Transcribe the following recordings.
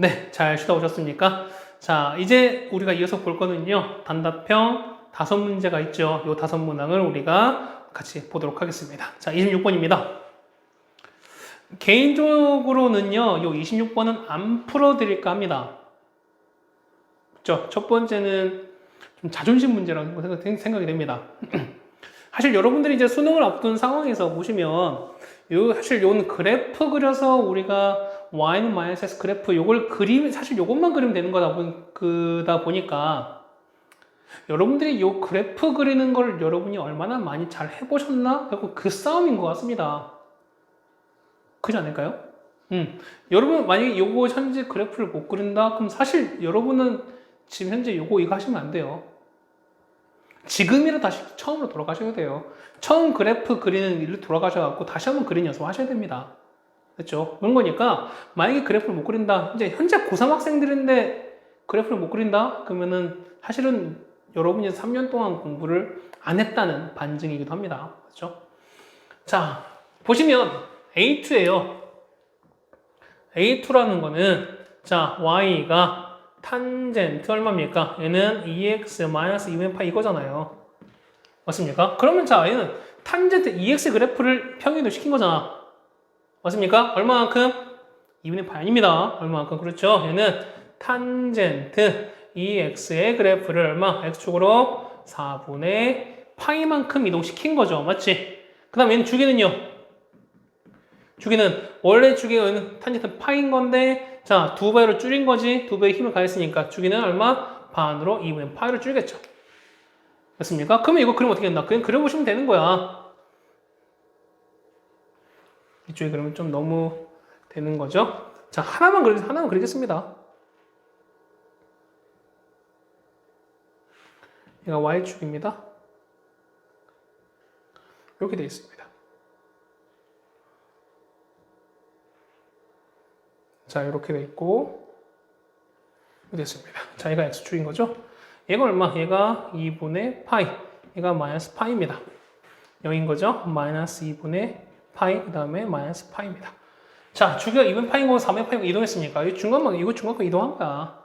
네, 잘 쉬다 오셨습니까? 자, 이제 우리가 이어서 볼 거는요, 단답형 5문제가 있죠. 요 5문항을 우리가 같이 보도록 하겠습니다. 자, 26번입니다. 개인적으로는요, 요 26번은 안 풀어드릴까 합니다. 그죠? 첫 번째는 좀 자존심 문제라는 생각이 됩니다. 사실 여러분들이 이제 수능을 앞둔 상황에서 보시면, 사실 요는 그래프 그려서 우리가 y-x 그래프 요걸 사실 요것만 그리면 되는 거다 보니까 여러분들이 요 그래프 그리는 걸 여러분이 얼마나 많이 잘 해보셨나? 그리고 그 싸움인 것 같습니다. 그렇지 않을까요? 여러분 만약에 요거 현재 그래프를 못 그린다? 그럼 사실 여러분은 지금 현재 이거 하시면 안 돼요. 지금이라 다시 처음으로 돌아가셔야 돼요. 처음 그래프 그리는 일로 돌아가셔갖고 다시 한번 그리는 연습 하셔야 됩니다. 그렇죠? 그런 거니까 만약에 그래프를 못 그린다. 이제 현재 고3 학생들인데 그래프를 못 그린다? 그러면은 사실은 여러분이 3년 동안 공부를 안 했다는 반증이기도 합니다. 그렇죠? 자, 보시면 A2예요. A2라는 거는 자, Y가 탄젠트 얼마입니까? 얘는 2x-2분의 파이 이거잖아요. 맞습니까? 그러면 자, 얘는 탄젠트 2x 그래프를 평행이동 시킨 거잖아. 맞습니까? 얼마만큼? 2분의 파이 아닙니다. 얼마만큼? 그렇죠? 얘는 탄젠트 2x의 그래프를 얼마? x축으로 4분의 파이만큼 이동시킨 거죠. 맞지? 그 다음 얘는 주기는요? 주기는 원래 주기는 탄젠트 파인 건데 자, 2배로 줄인 거지. 2배의 힘을 가했으니까 주기는 얼마? 반으로 2분의 파이로 줄이겠죠. 됐습니까? 그러면 이거 그리면 어떻게 된다? 그냥 그려보시면 되는 거야. 이쪽에 그러면 좀 너무 되는 거죠. 자, 하나만 그리겠습니다. 얘가 Y축입니다. 이렇게 되어 있습니다. 자, 이렇게 돼 있고 됐습니다. 자, 얘가 X축인 거죠. 얘가 얼마? 얘가 2분의 파이. 얘가 마이너스 파이입니다. 0인 거죠. 마이너스 2분의 파이, 그 다음에 마이너스 파이입니다. 자, 주기가 2분의 파이인 거 3분의 파이고 이동했으니까 이거 중간만 이동한 거야.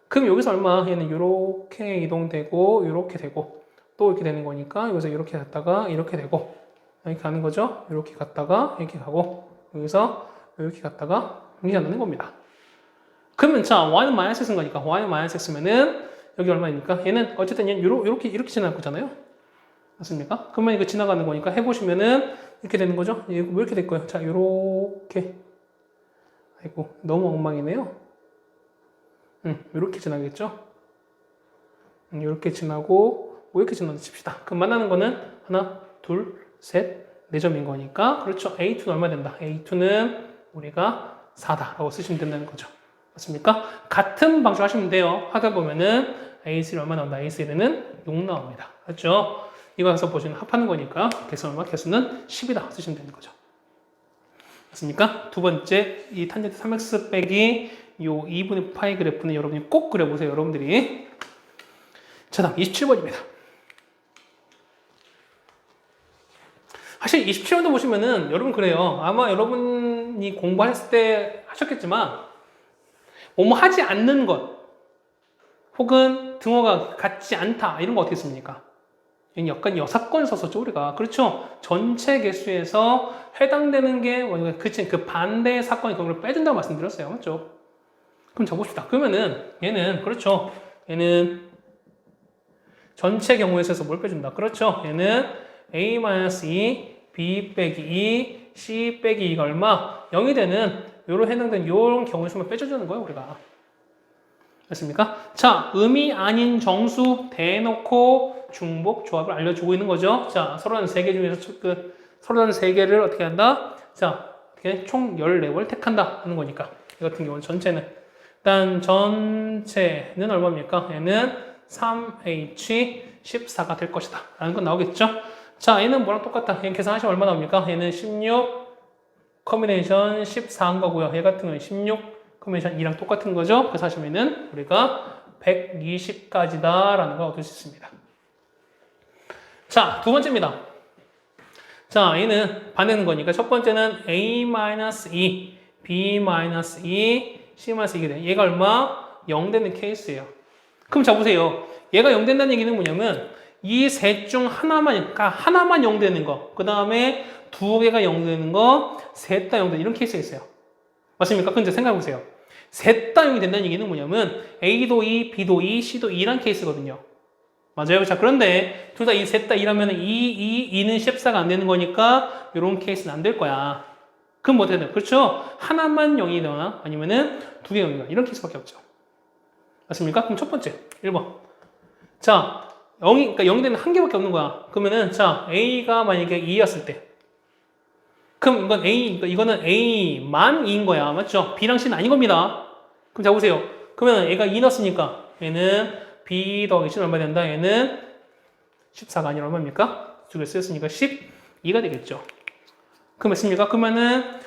그럼 여기서 얼마? 얘는 이렇게 이동되고 이렇게 되고 또 이렇게 되는 거니까 여기서 이렇게 갔다가 이렇게 되고 이렇게 가는 거죠. 이렇게 갔다가 이렇게 가고 여기서 이렇게 갔다가 이렇게 가는 겁니다. 그러면 자, y는 마이너스 x인 거니까 y는 마이너스 x면은 여기 얼마입니까? 얘는 어쨌든 얘는 이렇게 지나갈 거잖아요. 맞습니까? 그러면 이거 지나가는 거니까 해보시면은 이렇게 되는 거죠? 이거 왜 이렇게 될 거예요? 자, 이렇게. 아이고, 너무 엉망이네요. 이렇게 지나겠죠? 이렇게 지나고, 뭐 이렇게 지나는지 칩시다. 그럼 만나는 거는 하나, 둘, 셋, 4점인 거니까. 그렇죠. A2는 얼마 된다? A2는 우리가 4다라고 쓰시면 된다는 거죠. 맞습니까? 같은 방식 하시면 돼요. 하다 보면은 A3는 얼마 나온다? A3는 6 나옵니다. 그렇죠? 이거 가서 보시면 합하는 거니까 개수 얼마? 개수는 10이다 쓰시면 되는 거죠. 맞습니까? 두 번째 이 탄젠트 3x 빼기 요 2분의 파이 그래프는 여러분이 꼭 그려보세요. 여러분들이. 자, 다음 27번입니다. 사실 27번도 보시면은 여러분 그래요. 아마 여러분이 공부했을 때 하셨겠지만 뭐뭐 하지 않는 것 혹은 등호가 같지 않다 이런 거 어떻게 씁니까? 약간 여사건 써서죠 우리가. 그렇죠? 전체 개수에서 해당되는 게 그 반대의 사건의 경우를 빼준다고 말씀드렸어요. 맞죠? 그럼 적읍시다. 그러면은 얘는 그렇죠. 얘는 전체 경우에 있어서 뭘 빼준다? 그렇죠? 얘는 A-2, B 빼기 2, C 빼기 2가 얼마? 0이 되는 요런 해당되는 요런 경우의 수만 빼줘주는 거예요 우리가. 됐습니까? 자, 의미 아닌 정수 대놓고 중복 조합을 알려주고 있는 거죠. 자, 33개 중에서 33개를 어떻게 한다? 자, 어떻게 총 14월 택한다 하는 거니까. 이 같은 경우는 전체는. 일단 전체는 얼마입니까? 얘는 3H14가 될 것이다. 라는 건 나오겠죠? 자, 얘는 뭐랑 똑같다? 얘 계산하시면 얼마 나옵니까? 얘는 16 커뮤니케이션 14한 거고요. 얘 같은 경우는 16 커뮤니케이션 2랑 똑같은 거죠. 그래서 하시면은 우리가 120까지다 라는 걸 얻을 수 있습니다. 자, 두 번째입니다. 자, 얘는 반대는 거니까 첫 번째는 A-2, B-2, C-2가 돼. 얘가 얼마? 0 되는 케이스예요. 그럼 자 보세요. 얘가 0 된다는 얘기는 뭐냐면 이 셋 중 하나만, 그러니까 하나만 0 되는 거, 그 다음에 두 개가 0 되는 거, 셋 다 0 되는 이런 케이스가 있어요. 맞습니까? 근데 생각해 보세요. 셋 다 0이 된다는 얘기는 뭐냐면 A도 2, B도 2, C도 2란 케이스거든요. 맞아요. 자, 그런데 둘 다 이 셋 다 2라면 2는 14가 안 되는 거니까 이런 케이스는 안 될 거야. 그럼 뭐 어떻게 돼요? 그렇죠? 하나만 0이 되거나 아니면은 두 개가 0이거나 이런 케이스밖에 없죠. 맞습니까? 그럼 첫 번째 1번. 자, 0이 되는 한 개밖에 없는 거야. 그러면은 자, A가 만약에 2였을 때 그럼 이건 그러니까 이거는 A만 2인 거야. 맞죠? B랑 C는 아닌 겁니다. 그럼 자 보세요. 그러면 얘가 2 넣었으니까 얘는 B 더하기 C는 얼마 된다? 얘는 14가 아니라 얼마입니까? 두 개 쓰였으니까 12가 되겠죠. 그럼 몇습니까? 그러면은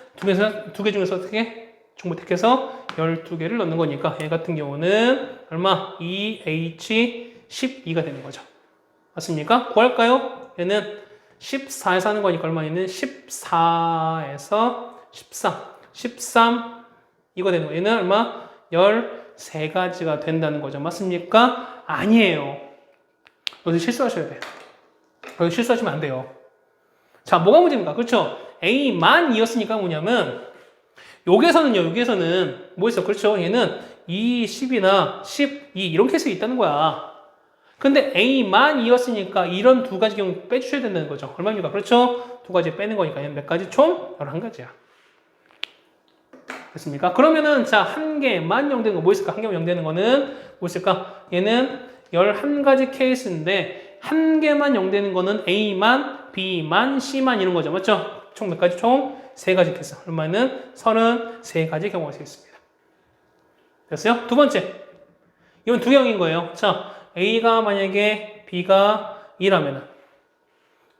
두 개 중에서 어떻게? 정보 택해서 12개를 넣는 거니까 얘 같은 경우는 얼마? 2H12가 되는 거죠. 맞습니까? 구할까요? 얘는 14에서 하는 거니까 얼마? 얘는 14에서 13 이거 되는 거. 얘는 얼마? 13가지가 된다는 거죠. 맞습니까? 아니에요. 여기 실수하셔야 돼요. 여기 실수하시면 안 돼요. 자, 뭐가 문제입니까? 그렇죠? A만 2였으니까 뭐냐면 여기에서는 뭐 있어? 그렇죠? 얘는 2, 10이나 12 이런 케이스가 있다는 거야. 근데 A만 2였으니까 이런 두 가지 경우 빼주셔야 된다는 거죠. 얼마입니까? 그렇죠? 두 가지 빼는 거니까 얘는 몇 가지? 총 11가지야. 됐습니까? 그러면은 자, 한 개만 0 되는 거 뭐 있을까? 한 개만 0 되는 거는 뭐 있을까? 얘는 11가지 케이스인데 한 개만 0 되는 거는 A만, B만, C만 이런 거죠. 맞죠? 총 몇 가지? 총 3가지 케이스. 얼마는? 33가지 경우가 되겠습니다. 됐어요? 두 번째. 이건 두 경우인 거예요. 자, A가 만약에 B가 2라면은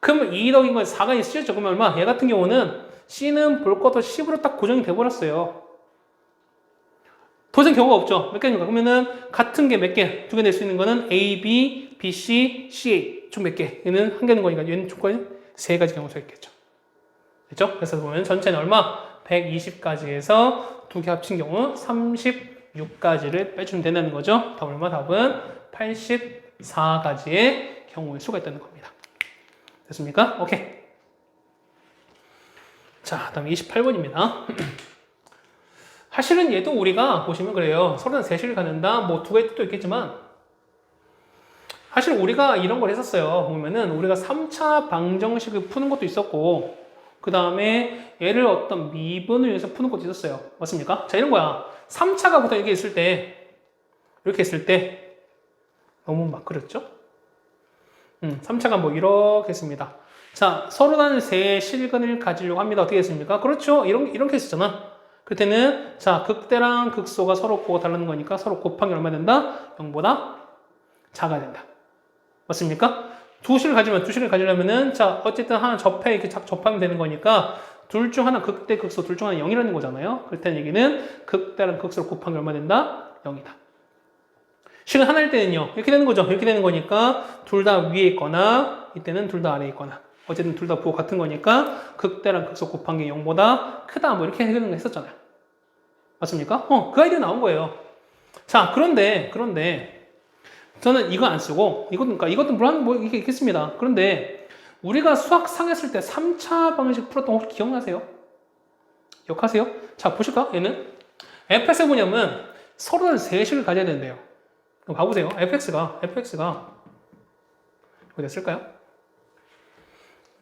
그럼 2 더긴 건 4가 있으셨죠? 그러면 얼마? 얘 같은 경우는 C는 볼 것도 10으로 딱 고정이 돼버렸어요. 더 이상 경우가 없죠. 몇 개입니까? 그러면은 같은 게 몇 개? 두 개 낼 수 있는 거는 A, B, B, C, CA 총 몇 개? 얘는 한 개는 거니까 얘는 총까지 3가지 경우가 있겠죠. 됐죠? 그래서 보면 전체는 얼마? 120가지에서 두 개 합친 경우 36가지를 빼주면 된다는 거죠. 답은 얼마? 답은 84가지의 경우의 수가 있다는 겁니다. 됐습니까? 오케이. 자, 다음 28번입니다. 사실은 얘도 우리가 보시면 그래요. 33시를 갖는다. 뭐 두 가지 뜻도 있겠지만 사실 우리가 이런 걸 했었어요. 보면은 우리가 3차 방정식을 푸는 것도 있었고 그 다음에 얘를 어떤 미분을 위해서 푸는 것도 있었어요. 맞습니까? 자, 이런 거야. 3차가 보통 이렇게 있을 때 너무 막 그랬죠? 3차가 뭐 이렇게 했습니다. 자, 서로 다른 세 실근을 가지려고 합니다. 어떻게 했습니까? 그렇죠. 이런 케이스잖아. 그럴 때는 자, 극대랑 극소가 서로 고가 다른 거니까 서로 곱하기 얼마 된다? 0보다 작아야 된다. 맞습니까? 두 실을 가지려면은 자, 어쨌든 하나 이렇게 접하면 되는 거니까 둘 중 하나 극대, 극소 둘 중 하나 0이라는 거잖아요. 그럴 때는 얘기는 극대랑 극소를 곱하기 얼마 된다? 0이다. 실은 하나일 때는요. 이렇게 되는 거죠. 이렇게 되는 거니까 둘 다 위에 있거나 이때는 둘 다 아래에 있거나 어쨌든 둘 다 부호 같은 거니까 극대랑 극소 곱한 게 0보다 크다 뭐 이렇게 해석을 했었잖아요. 맞습니까? 그 아이디어 나온 거예요. 자, 그런데 저는 이거 안 쓰고 이것도 물론 뭐 이게 있겠습니다. 그런데 우리가 수학상 했을 때 3차 방식 풀었던 거 혹시 기억나세요? 기억하세요? 자, 보실까? 얘는 fx가 뭐냐면 서로 다른 세식을 가져야 된대요. 그럼 봐보세요. fx가 어디 됐을까요?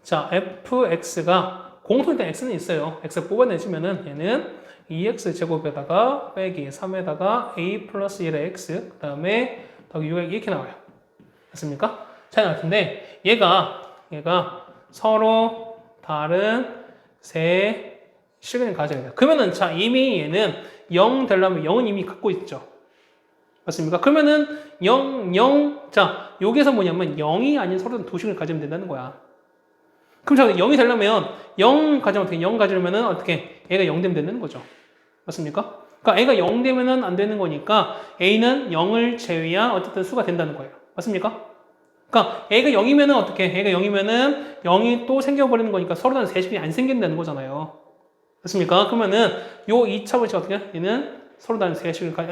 자, fx가 공통된 x는 있어요. x 뽑아내시면은 얘는 2x 제곱에다가 빼기 3에다가 a 플러스 1의 x 그 다음에 더하기 6이 이렇게 나와요. 됐습니까? 자, 같은데 얘가 서로 다른 세 실근을 가져야 돼요. 그러면은 자, 이미 얘는 0 되려면 0은 이미 갖고 있죠. 맞습니까? 그러면은 0 자, 여기서 뭐냐면 0이 아닌 서로 두 식을 가지면 된다는 거야. 그럼 자, 0이 되려면 0 가지면 어떻게? 0 가지려면은 어떻게? 얘가 0 되면 되는 거죠. 맞습니까? 그러니까 A가 0 되면은 안 되는 거니까 A는 0을 제외한 어쨌든 수가 된다는 거예요. 맞습니까? 그러니까 A가 0이면은 어떻게? A가 0이면은 0이 또 생겨버리는 거니까 서로 다른 세식이 안 생긴다는 거잖아요. 맞습니까? 그러면은 요 2차 원칙 어떻게? 얘는 서로 다른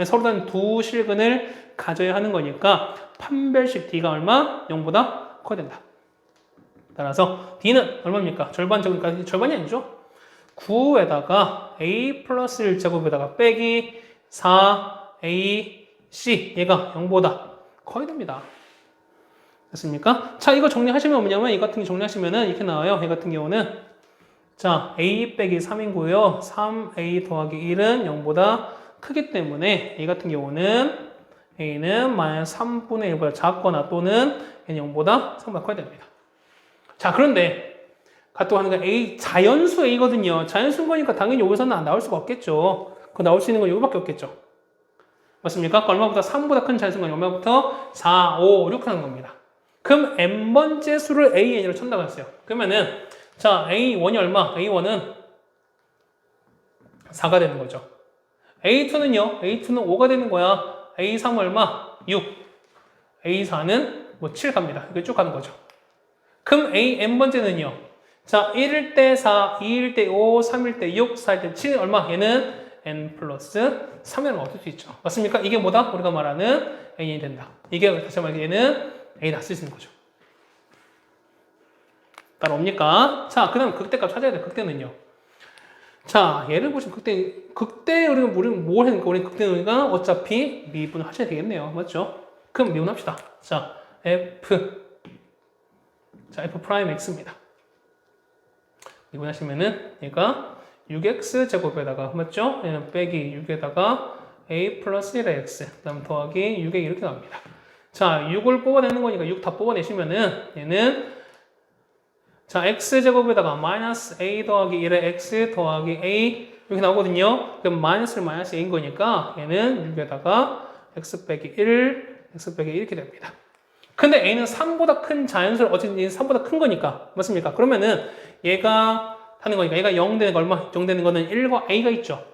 서로 다른 두 실근을 가져야 하는 거니까 판별식 D가 얼마? 0보다 커야 된다. 따라서 D는 얼마입니까? 절반 제곱이니까 절반이 아니죠? 9에다가 A 플러스 1제곱에다가 빼기 4A C 얘가 0보다 커야 됩니다. 됐습니까? 자, 이거 정리하시면 뭐냐면 이 같은 게 정리하시면은 이렇게 나와요. 이 같은 경우는 자, A 빼기 3이고요. 3A 더하기 1은 0보다 크기 때문에 이 같은 경우는 A는 마이너스 3분의 1보다 작거나 또는 N이 0보다 3보다 커야 됩니다. 자, 그런데 가또 하는 건 A, 자연수 A거든요. 자연수인 거니까 당연히 여기서는 나올 수가 없겠죠. 그 나올 수 있는 건 여기밖에 없겠죠. 맞습니까? 얼마보다 3보다 큰 자연수인 건 얼마부터 4, 5, 6 하는 겁니다. 그럼 n번째 수를 AN으로 쳤다고 했어요. 그러면은 자, A1이 얼마? A1은 4가 되는 거죠. A2는요? A2는 5가 되는 거야. A3 얼마? 6. A4는 뭐 7 갑니다. 이거 쭉 가는 거죠. 그럼 n번째는요? 자, 1일 때 4, 2일 때 5, 3일 때 6, 4일 때 7 얼마? 얘는 n 플러스 3이라고 얻을 수 있죠. 맞습니까? 이게 뭐다? 우리가 말하는 n이 된다. 이게 다시 말해 얘는 a다 쓸 수 있는 거죠. 따라옵니까? 자, 그 다음 극대값 찾아야 돼. 극대는요. 자, 얘를 보시면 극대 우리는 뭘 했는가? 우리 극대는 우리가 어차피 미분을 하셔야 되겠네요. 맞죠? 그럼 미분합시다. 자, F 프라임 X입니다. 미분하시면은 얘가 6X 제곱에다가 맞죠? 얘는 빼기 6에다가 A 플러스 1의 X 그 다음 더하기 6에 이렇게 나옵니다. 자, 6을 뽑아내는 거니까 6 다 뽑아내시면은 얘는 자, X제곱에다가 마이너스 A 더하기 1의 X 더하기 A 이렇게 나오거든요. 그럼 마이너스를 마이너스 A인 거니까 얘는 6에다가 X 빼기 1, X 빼기 1 이렇게 됩니다. 근데 A는 3보다 큰 자연수를 어쨌든 3보다 큰 거니까 맞습니까? 그러면은 얘가 하는 거니까 얘가 0 되는 거 얼마? 0 되는 거는 1과 A가 있죠.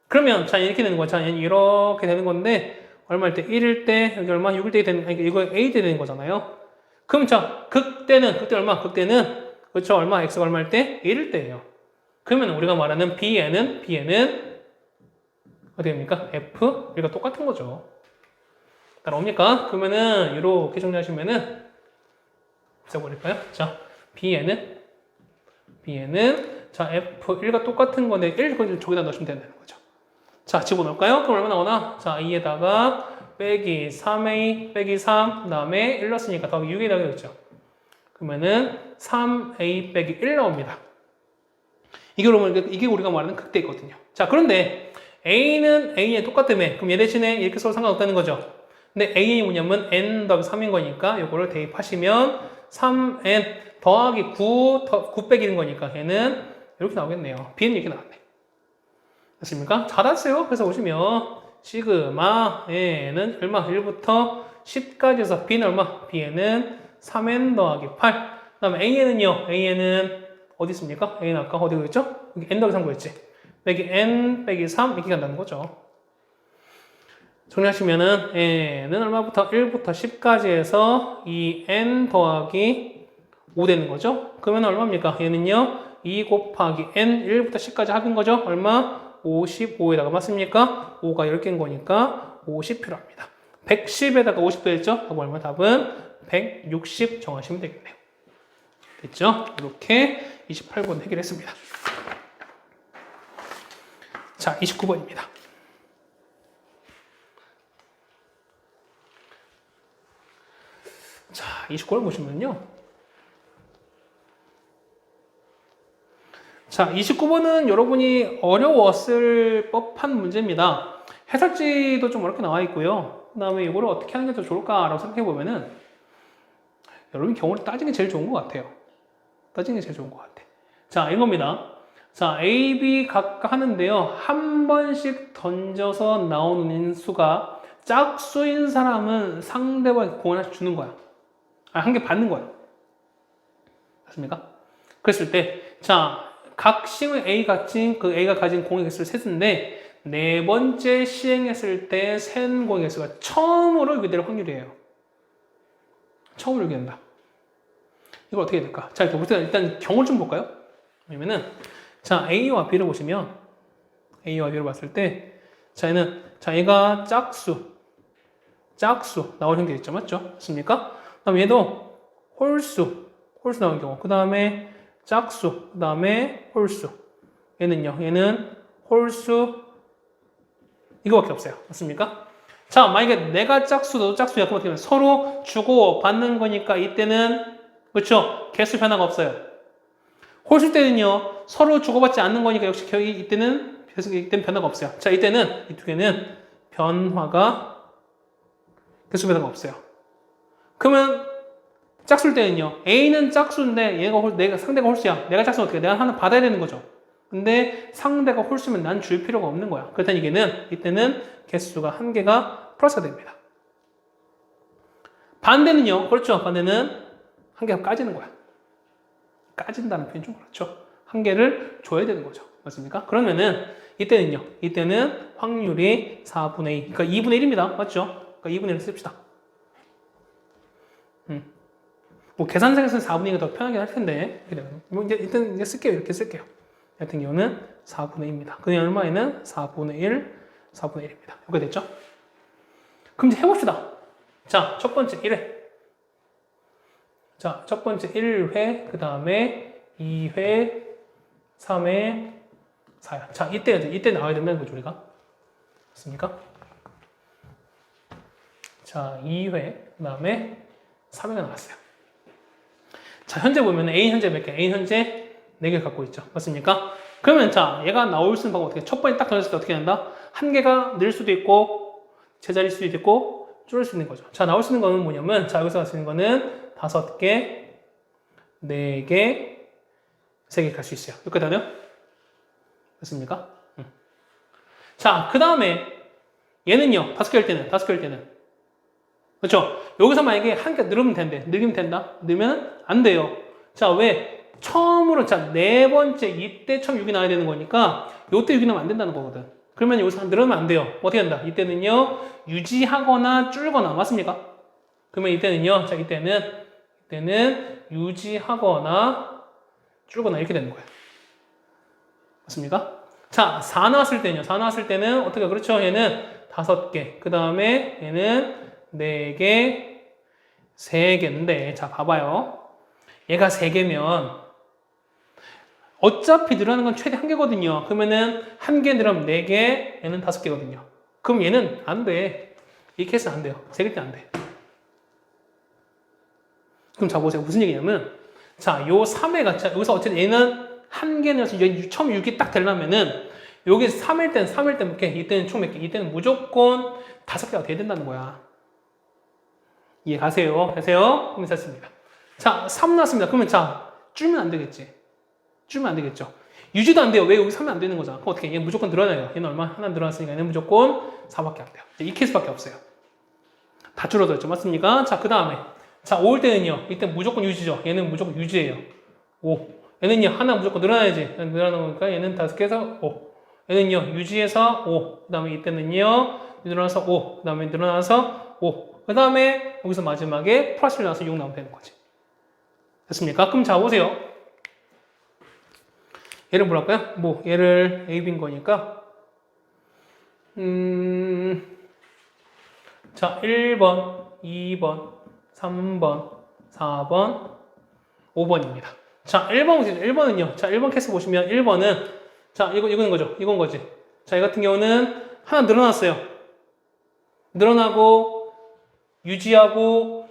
그러면 자 이렇게 되는 거야. 자 얘는 이렇게 되는 건데 얼마일 때? 1일 때 여기 얼마? 6일 때 되는 이거 A 때 되는 거잖아요. 그럼 자 극대 얼마? 극대는 그렇죠. 얼마? X가 얼마일 때? 1일 때예요. 그러면 우리가 말하는 B에는 어떻게 됩니까? F 우리가 똑같은 거죠. 따라옵니까? 그러면은 이렇게 정리하시면은 써버릴까요? 자 B에는 자 F1과 똑같은 건데 1 저기다 넣으시면 되는 거죠. 자 집어넣을까요? 그럼 얼마 나오나? 자 2에다가 빼기 3A 빼기 3 그다음에 1 넣었으니까 더하기 6에다가 되겠죠. 그러면은 3A 빼기 1 나옵니다. 이게 우리가 말하는 극대거든요. 자 그런데 A는 A에 똑같다며 그럼 얘 대신에 이렇게 서로 상관없다는 거죠. 근데 A이 뭐냐면 N 더하기 3인 거니까 이거를 대입하시면 3N 더하기 9 빼기 1인 거니까 얘는 이렇게 나오겠네요. B는 이렇게 나왔네. 됐습니까? 잘 왔어요. 그래서 보시면 시그마 N은 얼마? 1부터 10까지 해서 B는 얼마? B에는 3N 더하기 8. 그 다음에 A에는요. A에는 어디 있습니까? A는 아까 어디 있죠? 여기 N 더하기 3 구했지. 빼기 N 빼기 3 이렇게 간다는 거죠. 정리하시면은 N은 얼마부터? 1부터 10까지 해서 2N 더하기 5 되는 거죠. 그러면 얼마입니까? 얘는요. 2 곱하기 N 1부터 10까지 합인 거죠. 얼마? 55에다가 맞습니까? 5가 10개인 거니까 50 필요합니다. 110에다가 50 더했죠? 답은 얼마? 답은 160 정하시면 되겠네요. 됐죠? 이렇게 28번 해결했습니다. 자, 29번입니다. 자, 29번 보시면요. 자, 29번은 여러분이 어려웠을 법한 문제입니다. 해설지도 좀 어렵게 나와 있고요. 그 다음에 이거를 어떻게 하는 게 더 좋을까라고 생각해 보면은 여러분 경우를 따지는 게 제일 좋은 것 같아요. 따지는 게 제일 좋은 것 같아. 자, 이겁니다. 자, A, B 각각 하는데요. 한 번씩 던져서 나오는 수가 짝수인 사람은 상대방이 공을 하나씩 주는 거야. 한 개 받는 거야. 맞습니까? 그랬을 때, 자, 각 시행의 A가 가진 공의 개수를 셌는데, 네 번째 시행했을 때 센 공의 개수가 처음으로 이렇게 될 확률이에요. 처음으로 이렇게 된다. 이걸 어떻게 될까? 자, 일단 경우를 좀 볼까요? 왜냐면은, 자, A와 B를 보시면, A와 B를 봤을 때, 자, 얘가 짝수 나올 형태 있죠. 맞죠? 맞습니까? 그 다음에 얘도 홀수 나온 경우. 그 다음에 짝수, 그 다음에 홀수. 얘는 홀수, 이거밖에 없어요. 맞습니까? 자, 만약에 내가 짝수, 너도 짝수야. 그럼 어떻게 하면 서로 주고 받는 거니까 이때는, 그렇죠? 개수 변화가 없어요. 홀수 때는요, 서로 주고받지 않는 거니까 역시 이때는 변화가 없어요. 자, 이때는, 이 두 개는 개수 변화가 없어요. 그러면 짝수일 때는요, A는 짝수인데 내가 상대가 홀수야. 내가 짝수는 어떻게 해? 내가 하나 받아야 되는 거죠. 근데 상대가 홀수면 난 줄 필요가 없는 거야. 그렇다니 이때는 개수가 한 개가 플러스가 됩니다. 반대는요, 그렇죠. 반대는 한 개가 까지는 거야. 까진다는 표현 좀 그렇죠. 한 개를 줘야 되는 거죠. 맞습니까? 그러면은 이때는 확률이 4분의 2. 그러니까 2분의 1입니다. 맞죠? 그러니까 2분의 1 씁시다. 뭐 계산상에서는 4분의 2가 더 편하긴 할 텐데. 뭐 일단 이제 쓸게요. 이렇게 쓸게요. 같은 경우는 4분의 2입니다. 그 얼마에는 4분의 1입니다. 이렇게 됐죠? 그럼 이제 해봅시다. 자, 첫 번째 1회. 자, 첫 번째 1회, 그 다음에 2회, 3회, 4회. 자, 이때 나와야 된다는 거죠, 우리가. 맞습니까? 자, 2회, 그 다음에 3회가 나왔어요. 자, 현재 보면 A 현재 몇 개? A 현재 4개 갖고 있죠. 맞습니까? 그러면 자, 얘가 나올 수 있는 방법 어떻게? 첫 번째 딱 던졌을 때 어떻게 된다? 한 개가 늘 수도 있고, 제자리일 수도 있고, 줄일 수 있는 거죠. 자, 나올 수 있는 거는 뭐냐면, 자, 여기서 갈 수 있는 거는 5개, 4개, 3개 갈 수 있어요. 이렇게 되나요? 됐습니까? 자, 그 다음에 얘는요, 5개일 때는. 그렇죠? 여기서 만약에 한 개 늘으면 된다? 늘면 안 돼요. 자, 왜? 처음으로, 자, 네 번째, 이때 처음 6이 나와야 되는 거니까, 요때 6이 나오면 안 된다는 거거든. 그러면 여기서 늘으면 안 돼요. 어떻게 된다? 이때는요, 유지하거나 줄거나, 맞습니까? 그러면 이때는요, 자, 이때는 유지하거나 줄거나 이렇게 되는 거예요. 맞습니까? 자, 4 나왔을 때는 어떻게, 그렇죠? 얘는 5개. 그 다음에 얘는 4개, 3개인데, 자, 봐봐요. 얘가 3개면, 어차피 늘어나는 건 최대 1개거든요. 그러면은, 1개 늘으면 4개, 얘는 5개거든요. 그럼 얘는 안 돼. 이 케이스는 안 돼요. 3개 때 안 돼. 그럼 자, 보세요. 무슨 얘기냐면, 자, 요 3회가, 자, 여기서 어쨌든 얘는 1개 늘어서 처음 6이 딱 되려면은, 여기 3일 때는 몇 개? 이때는 총 몇 개? 이때는 무조건 5개가 돼야 된다는 거야. 이해 가세요? 그럼 됐습니다. 자, 3 나왔습니다. 그러면 자, 줄면 안 되겠죠. 유지도 안 돼요. 왜 여기 3이 안 되는 거잖아. 그럼 어떻게? 얘는 무조건 늘어나요. 얘는 얼마? 하나 늘어났으니까 얘는 무조건 4밖에 안 돼요. 이 케이스밖에 없어요. 다 줄어들었죠. 맞습니까? 자, 그 다음에. 자, 5일 때는요. 이때 무조건 유지죠. 얘는 무조건 유지예요. 5. 얘는요. 하나 무조건 늘어나야지. 늘어나는 거니까 얘는 5개에서 5. 얘는요. 유지해서 5. 그 다음에 이때는요. 늘어나서 5. 그 다음에 늘어나서 5. 그 다음에 여기서 마지막에 플러스를 나와서 6 나오면 되는 거지. 됐습니까? 그럼 자, 보세요. 얘를 뭐랄까요? 뭐, 얘를 A, B인 거니까. 자, 1번, 2번, 3번, 4번, 5번입니다. 자, 1번 보세요. 1번은요. 자, 1번 케이스 보시면 1번은 자, 이건 거지. 자, 이 같은 경우는 하나 늘어났어요. 늘어나고 유지하고.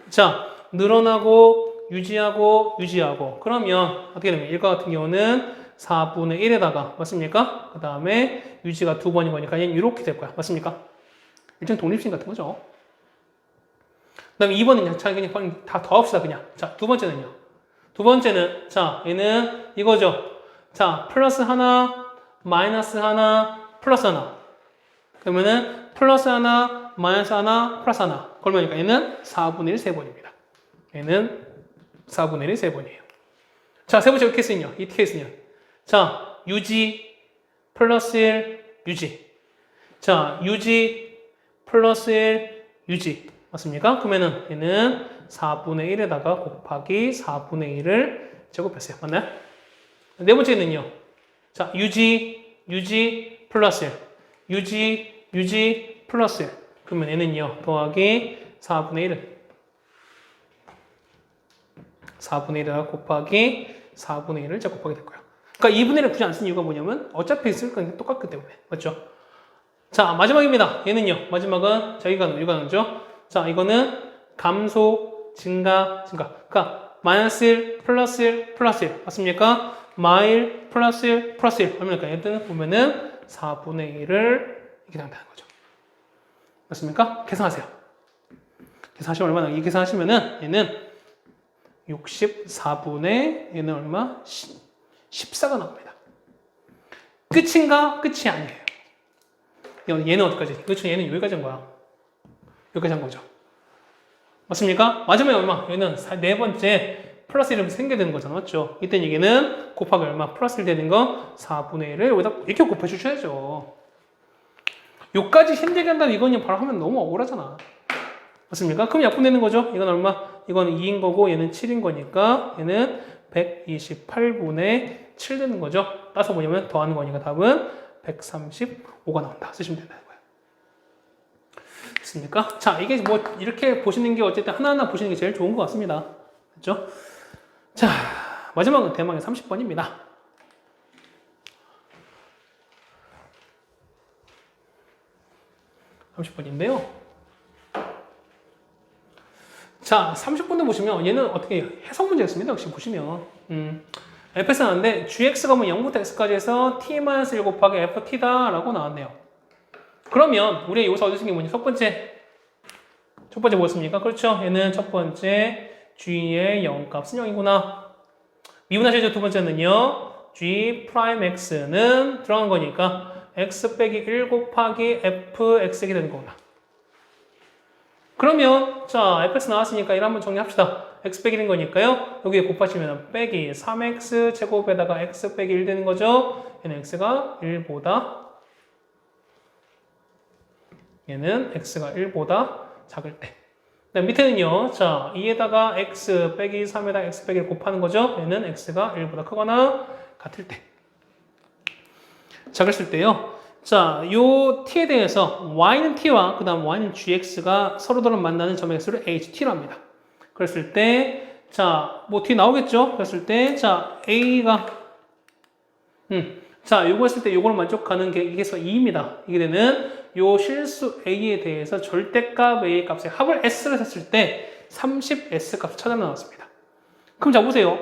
자, 늘어나고 유지하고. 그러면 어떻게 되면 1과 같은 경우는 4분의 1에다가 맞습니까? 그 다음에 유지가 2번인 거니까 얘는 이렇게 될 거야. 맞습니까? 일종 독립심 같은 거죠. 그 다음에 2번은요. 자, 그냥 다 더합시다, 그냥. 자, 두 번째는, 자, 얘는 이거죠. 자, 플러스 하나, 마이너스 하나, 플러스 하나. 그러면은, 플러스 하나, 마이너스 하나, 플러스 하나. 그러니까 얘는 4분의 1 세번입니다. 얘는 4분의 1 세번이에요. 자, 세 번째 케이스는요. 이 케이스는요. 자, 유지, 플러스 1, 유지. 자, 유지, 플러스 1, 유지. 맞습니까? 그러면은 얘는 4분의 1에다가 곱하기 4분의 1을 제곱했어요. 맞나요? 네 번째는요. 자, 유지, 플러스 1. 유지 플러스 1. 그러면 얘는요. 더하기 4분의 1은 4분의 1을 곱하기 4분의 1을 곱하게 될 거예요. 그러니까 2분의 1을 굳이 안 쓴 이유가 뭐냐면 어차피 쓸 거니까 똑같기 때문에. 맞죠? 자, 마지막입니다. 얘는요. 마지막은 자, 이거는 뭐죠? 자, 이거는 감소, 증가. 그러니까 마이너스 1, 플러스 1, 플러스 1. 맞습니까? 마일 플러스 1, 플러스 1. 얼마니까 얘는 보면은 4분의 1을 이렇게 된다는 거죠. 맞습니까? 계산하세요. 계산하시면 얼마나? 이 계산하시면은 얘는 64분의 얘는 얼마? 14가 나옵니다. 끝인가? 끝이 아니에요. 얘는 어디까지? 그렇죠. 얘는 여기까지 한 거야. 여기까지 한 거죠. 맞습니까? 마지막에 얼마? 얘는 네 번째 플러스 1이 생겨야 되는 거잖아. 맞죠? 이때 얘기는 곱하기 얼마? 플러스 1 되는 거 4분의 1을 여기다 이렇게 곱해 주셔야죠. 요까지 힘들게 한다면 이건 바로 하면 너무 억울하잖아. 맞습니까? 그럼 약분되는 거죠? 이건 얼마? 이거는 2인 거고 얘는 7인 거니까 얘는 128분의 7 되는 거죠. 따서 뭐냐면 더하는 거니까 답은 135가 나온다. 쓰시면 된다는 거예요. 됐습니까? 자, 이게 뭐 이렇게 보시는 게 어쨌든 하나하나 보시는 게 제일 좋은 것 같습니다. 그렇죠? 자, 마지막은 대망의 30번입니다. 30번인데요. 자, 30번도 보시면 얘는 어떻게 해석 문제였습니다. 역시 보시면 fx 나왔는데 gx가 뭐 0부터 x까지 해서 t-1 곱하기 ft다 라고 나왔네요. 그러면 우리 여기서 얻을 수 있는 게 뭐냐? 첫 번째 뭐였습니까? 그렇죠. 얘는 첫 번째 g의 0값은 0이구나. 미분하시죠. 두 번째는요. g 프라임 x는 들어간 거니까 x 빼기 1 곱하기 fx이 되는 거구나. 그러면 자 fx 나왔으니까 이를 한번 정리합시다. x 빼기 1인 거니까요. 여기에 곱하시면 빼기 3x 제곱에다가 x 빼기 1 되는 거죠. 얘는 x가 1보다 작을 때. 그다음 밑에는요. 자 2에다가 x 빼기 3에다가 x 빼기 1 곱하는 거죠. 얘는 x가 1보다 크거나 같을 때. 작을 때요. 자, 요 t에 대해서 y는 t와 그 다음 y는 gx가 서로서로 만나는 점 x를 ht로 합니다. 그랬을 때, 자, 뭐 t 나오겠죠? 그랬을 때, 자, a가 자, 요거 했을 때 요거를 만족하는 게 이게 2입니다. 이게 되는 요 실수 a에 대해서 절대값 a 값의 합을 s를 했을 때 30s 값을 찾아 나왔습니다. 그럼 자 보세요.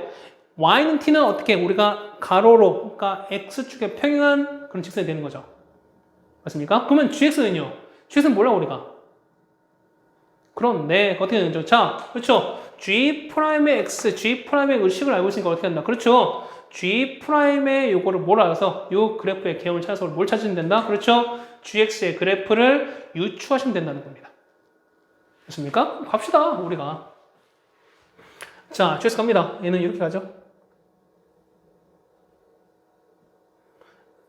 y는 t는 어떻게 우리가 가로로 그러니까 x축에 평행한 그런 직선이 되는 거죠. 맞습니까? 그러면 gx는요? gx는 몰라 우리가. 그런데 어떻게 되는죠? 자, 그렇죠. g'의 x, g'의 의식을 알고 있으니까 어떻게 한다? 그렇죠. g'의 요거를 뭘 알아서 요 그래프의 개형을 찾아서 뭘 찾으면 된다? 그렇죠. gx의 그래프를 유추하시면 된다는 겁니다. 됐습니까? 갑시다 우리가. 자, gx 갑니다. 얘는 이렇게 가죠.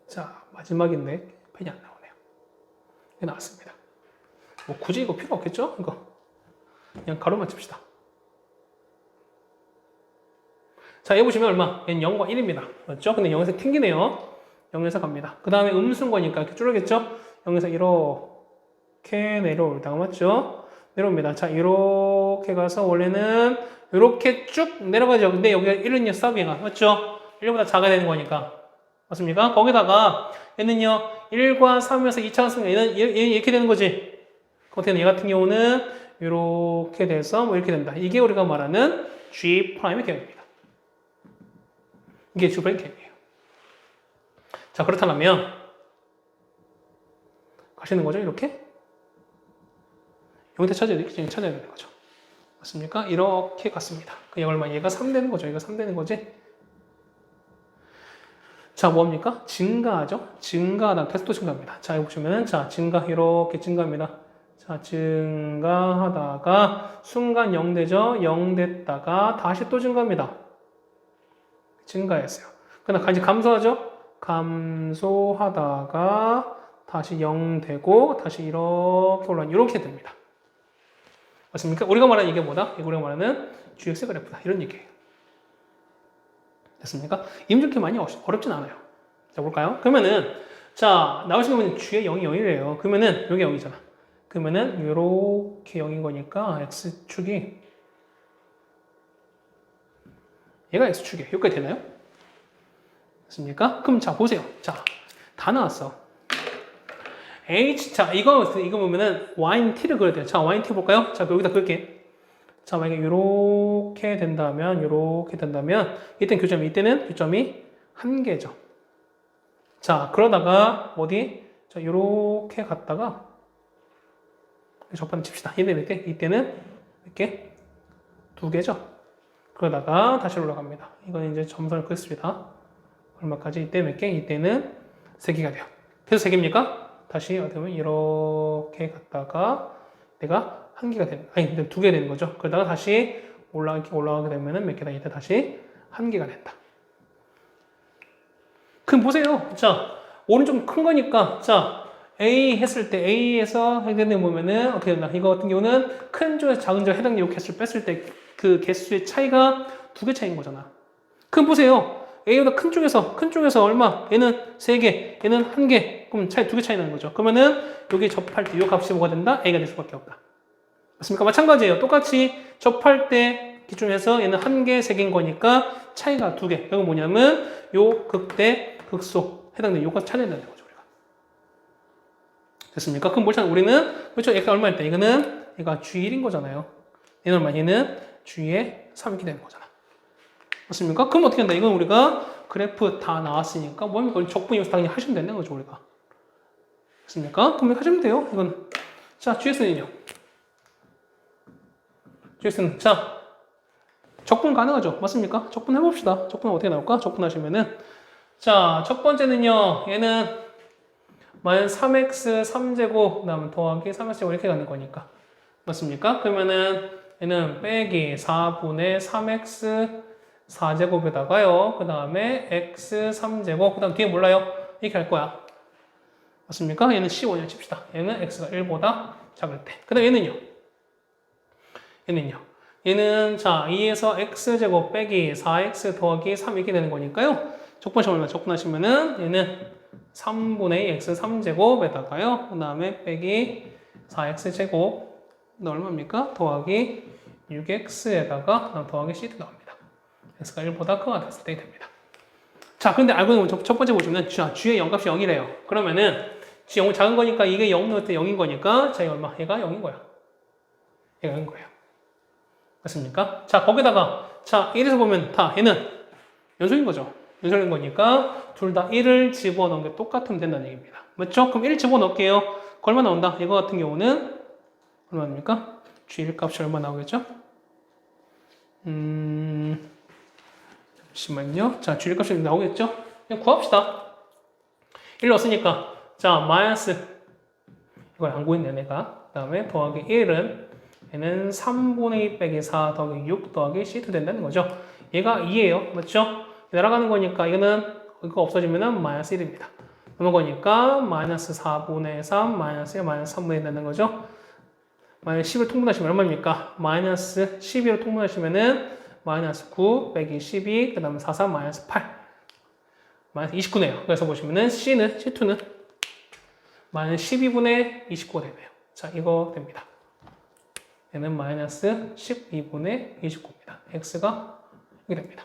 자, 마지막인데 펜이 안 나오네요. 이게 나왔습니다. 뭐 굳이 이거 필요 없겠죠? 이거 그냥 가로만 칩시다. 자, 여기 보시면 얼마? 얘는 0과 1입니다. 맞죠? 근데 0에서 튕기네요. 0에서 갑니다. 그 다음에 음수인 거니까 이렇게 줄어겠죠? 0에서 이렇게 내려올다가 맞죠? 내려옵니다. 자, 이렇게 가서 원래는 이렇게 쭉 내려가죠. 근데 여기가 1은요, 서비가 맞죠? 1보다 작아야 되는 거니까. 맞습니까? 거기다가 얘는요 1과 3에서 2차원승 얘는 이렇게 되는 거지. 어떻게 얘 같은 경우는 이렇게 돼서 뭐 이렇게 된다. 이게 우리가 말하는 G 프라임의 개념입니다. 이게 G 프라임 개념이에요. 자, 그렇다면 가시는 거죠 이렇게? 여기다 찾아야 되는 거죠. 맞습니까? 이렇게 갔습니다. 그 얼마? 얘가 3 되는 거죠. 얘가 3 되는 거지. 자, 뭐합니까? 증가하죠? 증가하다. 계속 또 증가합니다. 자, 여기 보시면은, 자, 이렇게 증가합니다. 자, 증가하다가, 순간 0 되죠? 0 됐다가, 다시 또 증가합니다. 증가했어요. 그다음 이제 감소하죠? 감소하다가, 다시 0 되고, 다시 이렇게 이렇게 됩니다. 맞습니까? 우리가 말하는 이게 뭐다? 우리가 말하는 GX 그래프다. 이런 얘기예요. 됐습니까? 이름 그렇게 많이 어렵진 않아요. 자, 볼까요? 그러면은, 자, 나오신 거 보면 G의 0이 0이래요. 그러면은 여기 0이잖아. 그러면은 요렇게 0인 거니까 X축이 얘가 X축이에요. 여기까지 되나요? 됐습니까? 그럼 자, 보세요. 자, 다 나왔어. H, 자, 이거 보면은 Y는-T를 그려야 돼요. 자, Y는-T 볼까요? 자, 여기다 그릴게. 자, 만약에 요렇게 된다면, 이때는 교점이 1개죠. 자, 그러다가, 자, 요렇게 갔다가, 적반을 칩시다. 이때는 몇 개? 이때는 몇 개? 2개죠. 그러다가 다시 올라갑니다. 이건 이제 점선을 그렸습니다. 얼마까지? 이때 몇 개? 이때는 3개가 돼요. 그래서 3개입니까? 다시 어떻게 보면 이렇게 갔다가 내가 1개가 되는, 아니 2개 되는 거죠. 그러다가 다시 올라가게 되면은 몇 개다? 이때 다시 1개가 된다. 그럼 보세요. 자, 오는 좀 큰 거니까, 자, A 했을 때, A에서 해당되는 보면은 어떻게 된다? 이거 같은 경우는 큰 쪽에서 작은 쪽에 해당되는 개수를 뺐을 때 그 개수의 차이가 2개 차이인 거잖아. 그럼 보세요. A보다 큰 쪽에서 얼마? 얘는 3개, 얘는 1개. 그럼 차이 2개 차이 나는 거죠. 그러면은 여기 접할 때 이 값이 뭐가 된다? A가 될 수밖에 없다. 맞습니까? 마찬가지예요. 똑같이 접할 때 기준에서 얘는 1개, 3개인 거니까 차이가 2개. 이건 뭐냐면 요 극대, 극소 해당되는 요가 찾아낸다는 거죠. 우리가. 됐습니까? 그럼 뭘 찾는 우리는 그렇죠. 얘가 얼마일 때 이거는 얘가 G1인 거잖아요. 얘는 얼마? 얘는 G의 3 이렇게 되는 거잖아. 맞습니까? 그럼 어떻게 한다? 이건 우리가 그래프 다 나왔으니까 뭡니까? 적분이면서 당연히 하시면 된다는 거죠, 우리가. 맞습니까? 그럼 하시면 돼요. 이건 자, GS는요. GS는 자, 적분 가능하죠? 맞습니까? 적분 해봅시다. 적분 어떻게 나올까? 적분하시면은 자, 첫 번째는요. 얘는 마이너스 3x 3제곱 그다음 더하기 3x제곱 이렇게 가는 거니까. 맞습니까? 그러면은 얘는 빼기 4분의 3x 4제곱에다가요. 그 다음에 x 3제곱. 그 다음 뒤에 몰라요. 이렇게 할 거야. 맞습니까? 얘는 15를 칩시다. 얘는 x가 1보다 작을 때. 그 다음 얘는 자 2에서 x제곱 빼기 4x 더하기 3 이렇게 되는 거니까요. 적분하시면 적분하시면은 얘는 3분의 x 3제곱에다가요. 그 다음에 빼기 4x제곱 얼마입니까? 더하기 6x에다가 더하기 c도 나옵니다. x가 1보다 크거나 같을 때 됩니다. 자, 그런데 알고 보면 첫 번째 보시면 G의 0값이 0이래요. 그러면은 G 0은 작은 거니까 이게 0 넣을 때 0인 거니까 자, 얼마? 얘가 0인 거야. 얘가 0인 거예요. 맞습니까? 자, 거기다가 자, 1에서 보면 다 얘는 연속인 거죠. 연속인 거니까 둘 다 1을 집어넣은 게 똑같으면 된다는 얘기입니다. 맞죠? 그럼 1 집어넣을게요. 얼마 나온다? 이거 같은 경우는 얼마입니까? G1 값이 얼마 나오겠죠? 잠시만요. 자, G1 값이 나오겠죠? 그냥 구합시다. 1 넣었으니까. 자, 마이너스. 이걸 안 구했네, 내가. 그 다음에 더하기 1은 얘는 3분의 2 빼기 4 더하기 6 더하기 C2 된다는 거죠. 얘가 2예요. 맞죠? 날아가는 거니까 이거는 이거 없어지면은 마이너스 1입니다. 그런 거니까 마이너스 4분의 3 마이너스 1 마이너스 3분의 1 되는 거죠. 마이너스 10을 통분하시면 얼마입니까? 마이너스 12로 통분하시면은 마이너스 9 빼기 12 그 다음에 4, 3 마이너스 8 마이너스 29네요. 그래서 보시면은 C2는 마이너스 12분의 29가 되네요. 자, 이거 됩니다. 얘는 마이너스 12분의 29입니다. X가 이렇게 됩니다.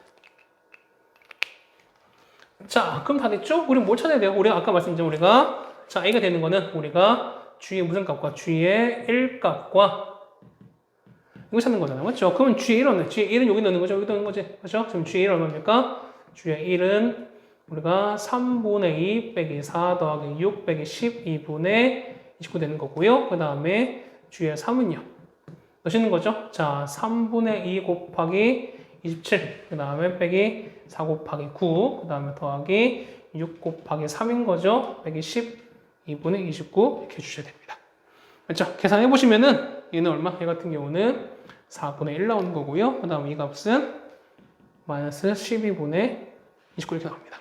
자, 그럼 다 됐죠? 우리는 뭘 찾아야 돼요? 우리가 아까 말씀드린 우리가 자, A가 되는 거는 우리가 G의 무슨 값과 G의 1값과 이거 찾는 거잖아요. 맞죠? 그러면 G의 1은 G의 1은 여기 넣는 거죠? 여기 넣는 거지. 그렇죠? 지금 G의 1은 얼마입니까? G의 1은 우리가 3분의 2 빼기 4 더하기 6 빼기 12분의 29 되는 거고요. 그 다음에 G의 3은요. 넣으시는 거죠? 자, 3분의 2 곱하기 27, 그 다음에 빼기 4 곱하기 9, 그 다음에 더하기 6 곱하기 3인 거죠? 빼기 12분의 29 이렇게 주셔야 됩니다. 그렇죠? 계산해 보시면은 얘는 얼마? 얘 같은 경우는 4분의 1 나오는 거고요. 그 다음 이 값은 마이너스 12분의 29 이렇게 나옵니다.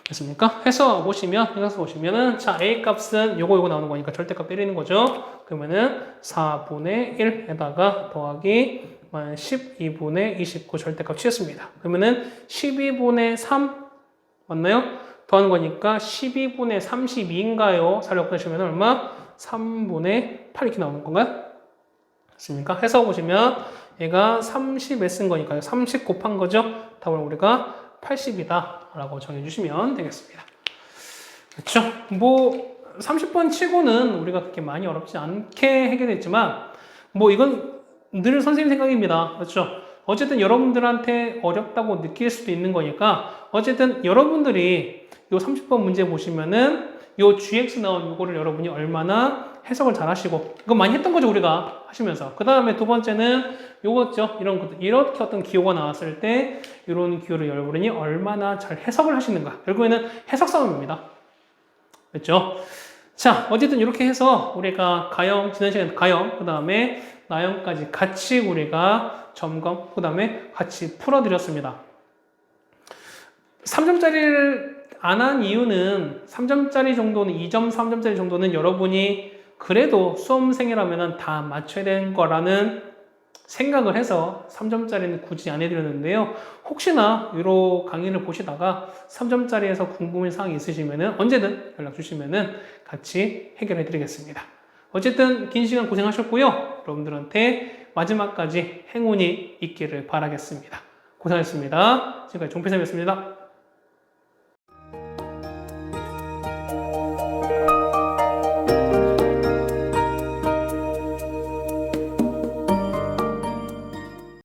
됐습니까? 해서 보시면은 자, A 값은 요거 나오는 거니까 절대값 때리는 거죠. 그러면은 4분의 1에다가 더하기 12분의 29 절대값 치였습니다. 그러면은 12분의 3 맞나요? 더하는 거니까 12분의 32인가요? 살려 보시면 얼마? 3분의 8 이렇게 나오는 건가요? 맞습니까? 해서 보시면 얘가 30에 쓴 거니까요. 30 곱한 거죠. 답을 우리가 80이다 라고 정해주시면 되겠습니다. 그렇죠? 뭐 30번 치고는 우리가 그렇게 많이 어렵지 않게 해결했지만 뭐 이건 늘 선생님 생각입니다. 그렇죠? 어쨌든 여러분들한테 어렵다고 느낄 수도 있는 거니까 어쨌든 여러분들이 요 30번 문제 보시면은 요 GX 나온 요거를 여러분이 얼마나 해석을 잘 하시고 이거 많이 했던 거죠 우리가 하시면서 그 다음에 두 번째는 요거죠 이렇게 어떤 기호가 나왔을 때 이런 기호를 여러분이 얼마나 잘 해석을 하시는가 결국에는 해석 싸움입니다. 그렇죠? 자 어쨌든 이렇게 해서 우리가 가형 지난 시간에 가형 그 다음에 나형까지 같이 우리가 점검 그 다음에 같이 풀어드렸습니다. 3점짜리를 안 한 이유는 3점짜리 정도는 2점 3점짜리 정도는 여러분이 그래도 수험생이라면 다 맞춰야 되는 거라는 생각을 해서 3점짜리는 굳이 안 해드렸는데요. 혹시나 이런 강의를 보시다가 3점짜리에서 궁금한 사항이 있으시면 언제든 연락 주시면 같이 해결해 드리겠습니다. 어쨌든 긴 시간 고생하셨고요. 여러분들한테 마지막까지 행운이 있기를 바라겠습니다. 고생하셨습니다. 지금까지 종필쌤이었습니다.